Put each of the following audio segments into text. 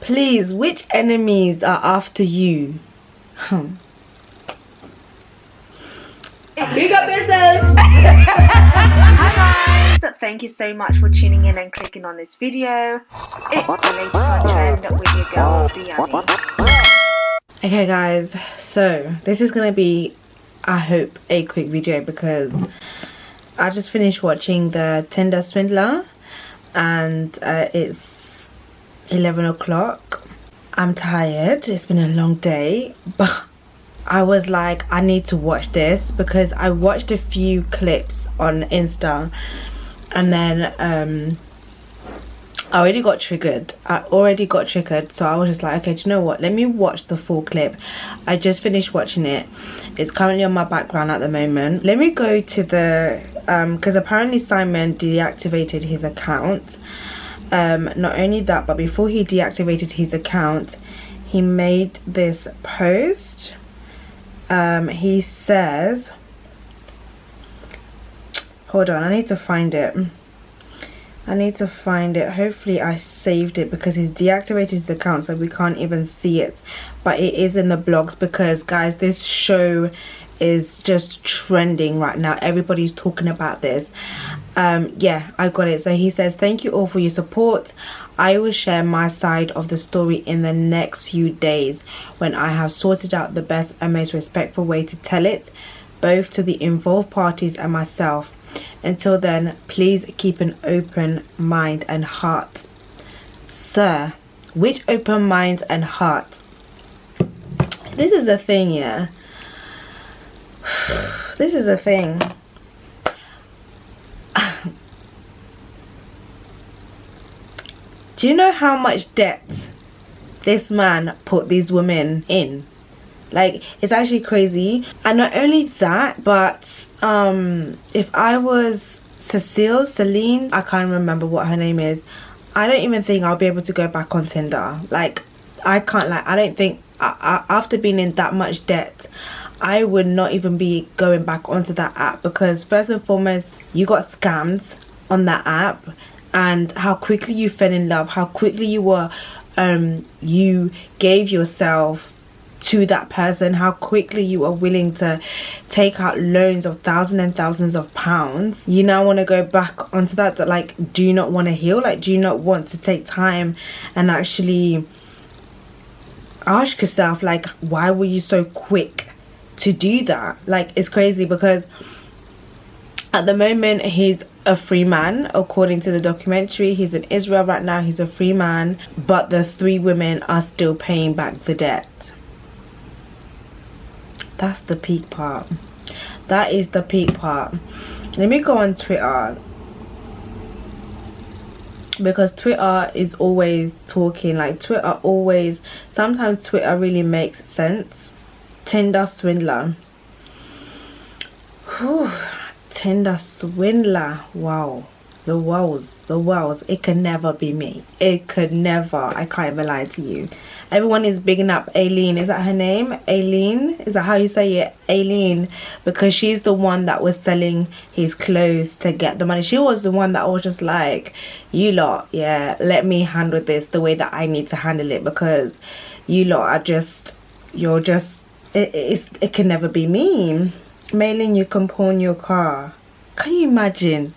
Please, which enemies are after you? Big up yourself. Hi guys, thank you so much for tuning in and clicking on this video. It's the latest on trend with your girl Biani. Okay guys, so this is gonna be, I hope, a quick video because I just finished watching the Tinder Swindler and it's 11 o'clock. I'm tired, it's been a long day, but I was like, I need to watch this because I watched a few clips on Insta and then I already got triggered, so I was just like, okay, do you know what, let me watch the full clip. I just finished watching it, it's currently on my background at the moment. Let me go to the because apparently Simon deactivated his account. Not only that, but before he deactivated his account, he made this post. He says, hold on, I need to find it. Hopefully I saved it because he's deactivated his account so we can't even see it, but it is in the blogs because guys, this show is just trending right now. Everybody's talking about this. Yeah, I got it. So he says, thank you all for your support. I will share my side of the story in the next few days when I have sorted out the best and most respectful way to tell it, both to the involved parties and myself. Until then, please keep an open mind and heart. Sir, which open mind and heart? This is a thing, yeah. This is a thing. Do you know how much debt this man put these women in? Like, it's actually crazy. And not only that, but if I was Celine, I can't remember what her name is, I don't even think I'll be able to go back on Tinder. Like, I can't, like, I don't think after being in that much debt, I would not even be going back onto that app because first and foremost, you got scammed on that app, and how quickly you fell in love, how quickly you were you gave yourself to that person, how quickly you are willing to take out loans of thousands and thousands of pounds. You now want to go back onto that. Like, do you not want to heal? Like, do you not want to take time and actually ask yourself, like, why were you so quick to do that? Like, it's crazy because at the moment he's a free man. According to the documentary, he's in Israel right now, he's a free man, but the 3 women are still paying back the debt. That's the peak part. That is the peak part. Let me go on Twitter because Twitter is always talking. Like, Twitter always, sometimes Twitter really makes sense. Tinder Swindler. Whew. Tinder Swindler. Wow. The wows. It could never be me. It could never. I can't even lie to you. Everyone is bigging up Aileen. Is that her name? Aileen? Is that how you say it? Aileen. Because she's the one that was selling his clothes to get the money. She was the one that was just like, you lot, yeah, let me handle this the way that I need to handle it because you lot are just, you're just, it can never be me. Maylin, you can pawn your car. Can you imagine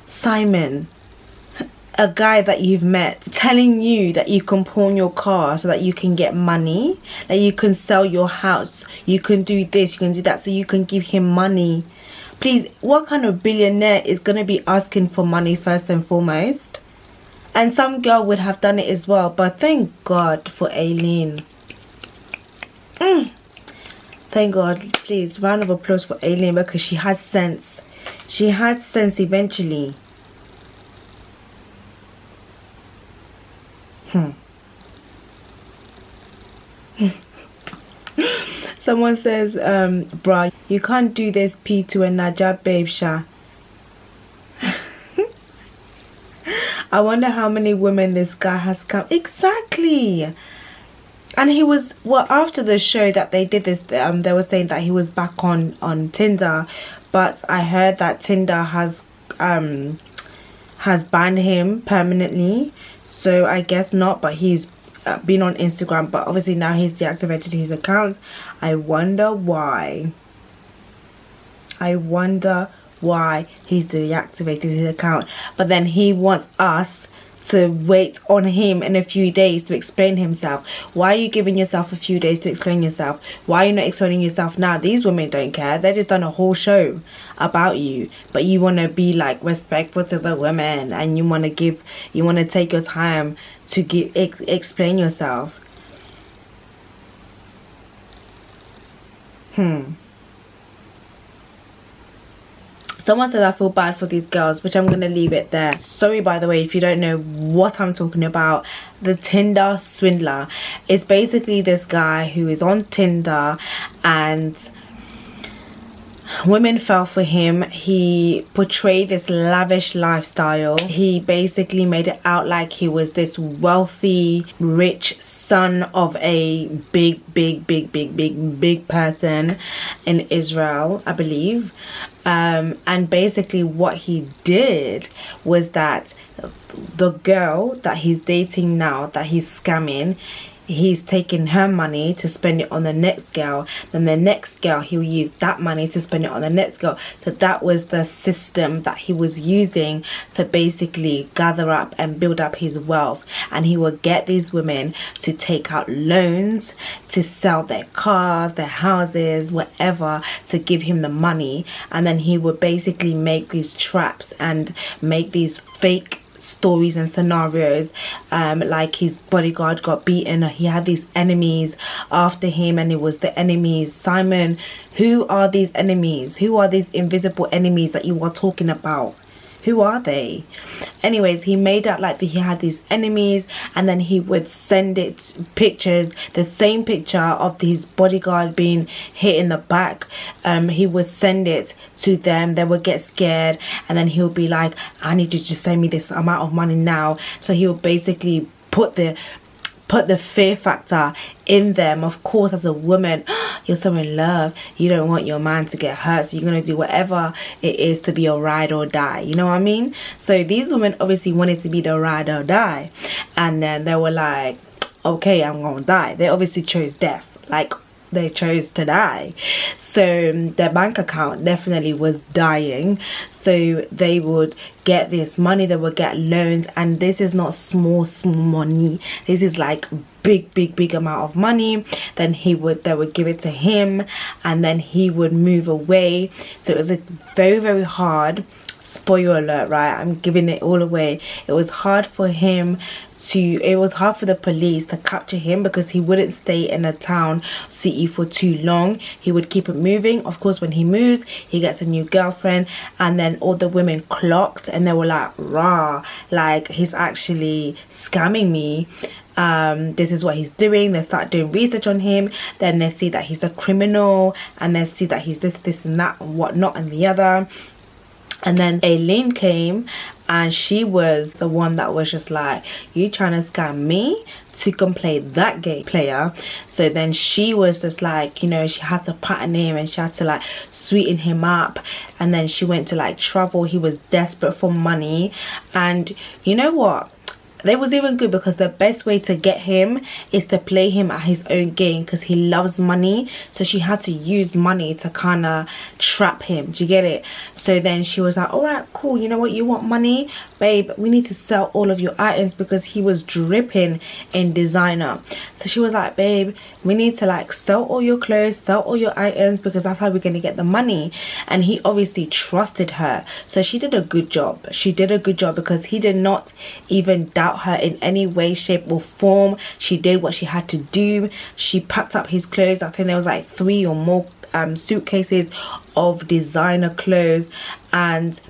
Simon, a guy that you've met, telling you that you can pawn your car so that you can get money, that you can sell your house, you can do this, you can do that, so you can give him money? Please, what kind of billionaire is going to be asking for money first and foremost? And some girl would have done it as well, but thank God for Aileen. Thank God. Please, round of applause for Aileen because she had sense. She had sense eventually. Someone says, bruh, you can't do this P2 and Najab babe Sha. I wonder how many women this guy has come. Exactly. And he was, well, after the show that they did this, they were saying that he was back on Tinder, but I heard that Tinder has banned him permanently, so I guess not, but he's been on Instagram, but obviously now he's deactivated his account. I wonder why he's deactivated his account. But then he wants us to wait on him in a few days to explain himself. Why are you giving yourself a few days to explain yourself? Why are you not explaining yourself now? These women don't care. They just done a whole show about you, but you want to be like respectful to the women, and you want to take your time to explain yourself. Someone said I feel bad for these girls, which I'm gonna leave it there. Sorry, by the way, if you don't know what I'm talking about. The Tinder swindler is basically this guy who is on Tinder and women fell for him. He portrayed this lavish lifestyle. He basically made it out like he was this wealthy, rich son of a big person in Israel, I believe. And basically what he did was that the girl that he's dating now, that he's scamming, he's taking her money to spend it on the next girl. Then the next girl, he'll use that money to spend it on the next girl. So that was the system that he was using to basically gather up and build up his wealth. And he would get these women to take out loans, to sell their cars, their houses, whatever, to give him the money. And then he would basically make these traps and make these fake stories and scenarios, like his bodyguard got beaten, he had these enemies after him, and it was the enemies. Simon, who are these enemies? Who are these invisible enemies that you are talking about? Who are they? Anyways, he made out like that he had these enemies, and then he would send it pictures, the same picture of his bodyguard being hit in the back. He would send it to them. They would get scared, and then he'll be like, I need you to just send me this amount of money now. So he'll basically put the fear factor in them. Of course, as a woman, you're so in love, you don't want your man to get hurt, so you're gonna do whatever it is to be a ride or die, you know what I mean? So these women obviously wanted to be the ride or die, and then they were like, okay, I'm gonna die. They obviously chose death, like they chose to die. So their bank account definitely was dying, so they would get this money, they would get loans, and this is not small money, this is like big amount of money. Then they would give it to him, and then he would move away. So it was a very hard, spoiler alert, right, I'm giving it all away, it was hard for the police to capture him, because he wouldn't stay in a town city for too long. He would keep it moving. Of course, when he moves, he gets a new girlfriend, and then all the women clocked and they were like, rah, like he's actually scamming me. This is what he's doing. They start doing research on him, then they see that he's a criminal, and they see that he's this and that and whatnot and the other. And then Aileen came, and she was the one that was just like, you trying to scam me to come play that gay player? So then she was just like, you know, she had to pattern him, and she had to like sweeten him up, and then she went to like travel. He was desperate for money, and you know what, They was even good because the best way to get him is to play him at his own game, because he loves money. So she had to use money to kind of trap him. Do you get it? So then she was like, all right, cool, you know what, you want money, babe, we need to sell all of your items, because he was dripping in designer. So she was like, babe, we need to like sell all your clothes, sell all your items, because that's how we're going to get the money. And he obviously trusted her, so she did a good job. She did a good job because he did not even doubt her in any way, shape or form. She did what she had to do. She packed up his clothes. I think there was like 3 or more suitcases of designer clothes, and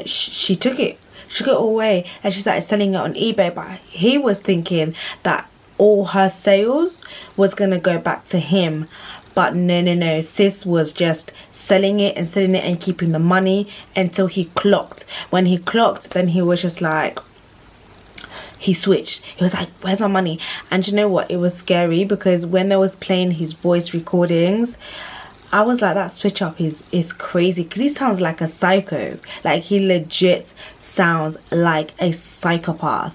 she took it all away, and she started selling it on eBay. But he was thinking that all her sales was gonna go back to him, but no, sis was just selling it and keeping the money until he clocked. When he clocked, then he was just like, he switched. He was like, where's my money? And you know what, it was scary, because when they was playing his voice recordings, I was like, that switch up is crazy, because he sounds like a psycho. Like, he legit sounds like a psychopath.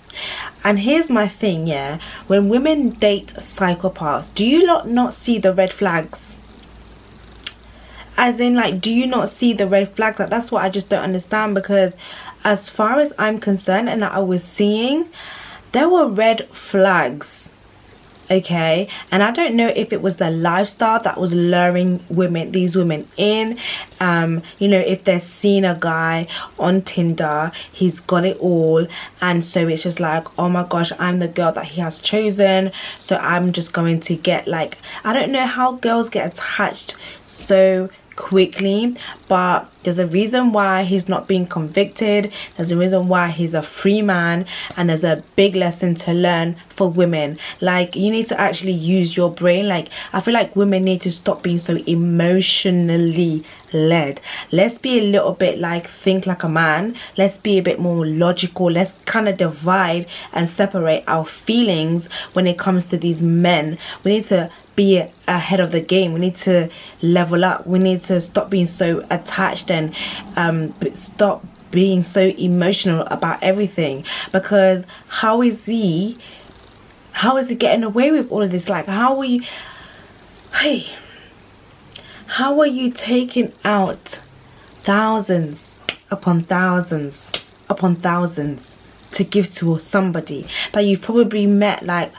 And here's my thing, yeah, when women date psychopaths, do you not see the red flags? As in, like, do you not see the red flags? Like, that's what I just don't understand, because as far as I'm concerned, and I was seeing, there were red flags. Okay, and I don't know if it was the lifestyle that was luring these women in. You know, if they're seeing a guy on Tinder, he's got it all, and so it's just like, oh my gosh, I'm the girl that he has chosen, so I'm just going to get, like, I don't know how girls get attached so quickly, but there's a reason why he's not being convicted. There's a reason why he's a free man, and there's a big lesson to learn for women. Like, you need to actually use your brain. Like, I feel like women need to stop being so emotionally led. Let's be a little bit like, think like a man. Let's be a bit more logical. Let's kind of divide and separate our feelings when it comes to these men. We need to be ahead of the game. We need to level up. We need to stop being so attached and stop being so emotional about everything, because how is he getting away with all of this? Like, how are you taking out thousands upon thousands upon thousands to give to somebody that you've probably met like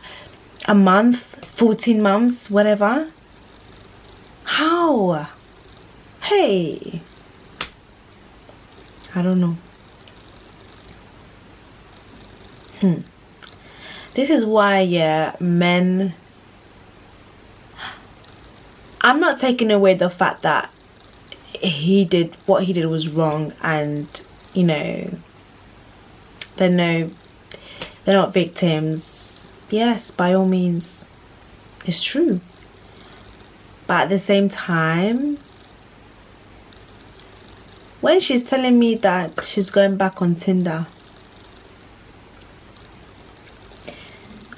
a month, 14 months, whatever? How? Hey, I don't know. This is why, yeah, men, I'm not taking away the fact that what he did was wrong, and you know, they're not victims. Yes, by all means, it's true. But at the same time, when she's telling me that she's going back on Tinder,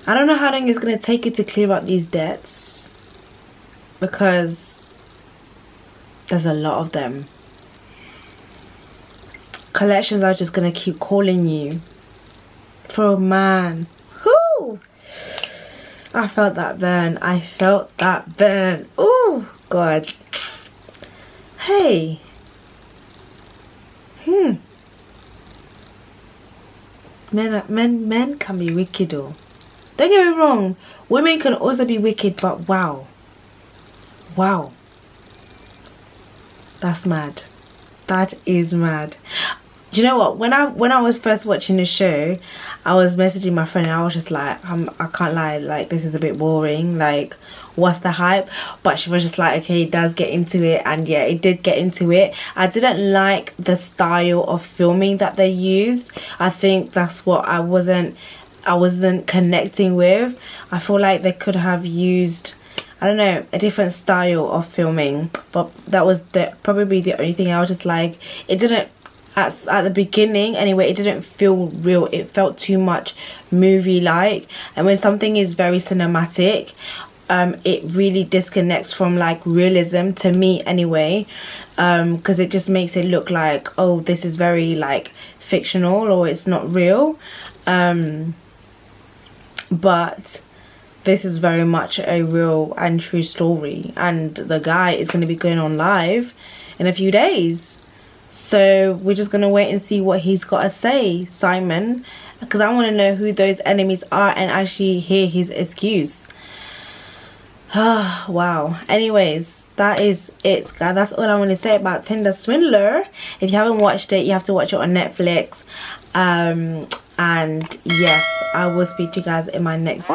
I don't know how long it's going to take you to clear up these debts, because there's a lot of them. Collections are just going to keep calling you for a man. Whoo! I felt that burn. I felt that burn. Oh God. Hey. Men can be wicked though. Don't get me wrong. Women can also be wicked, but wow. Wow. That's mad. That is mad. Do you know what? When I was first watching the show, I was messaging my friend and I was just like, I can't lie, like, this is a bit boring, like, what's the hype? But she was just like, okay, it does get into it, and yeah, it did get into it. I didn't like the style of filming that they used. I think that's what I wasn't connecting with. I feel like they could have used, I don't know, a different style of filming, but that was probably the only thing. I was just like, it didn't, at the beginning anyway, it didn't feel real. It felt too much movie like, and when something is very cinematic, it really disconnects from like realism, to me anyway, because it just makes it look like, oh, this is very like fictional, or it's not real. But this is very much a real and true story, and the guy is going to be going on live in a few days, so we're just going to wait and see what he's got to say, Simon, because I want to know who those enemies are and actually hear his excuse. Wow. Anyways, that is it, guys. That's all I want to say about Tinder Swindler. If you haven't watched it, you have to watch it on Netflix. And yes, I will speak to you guys in my next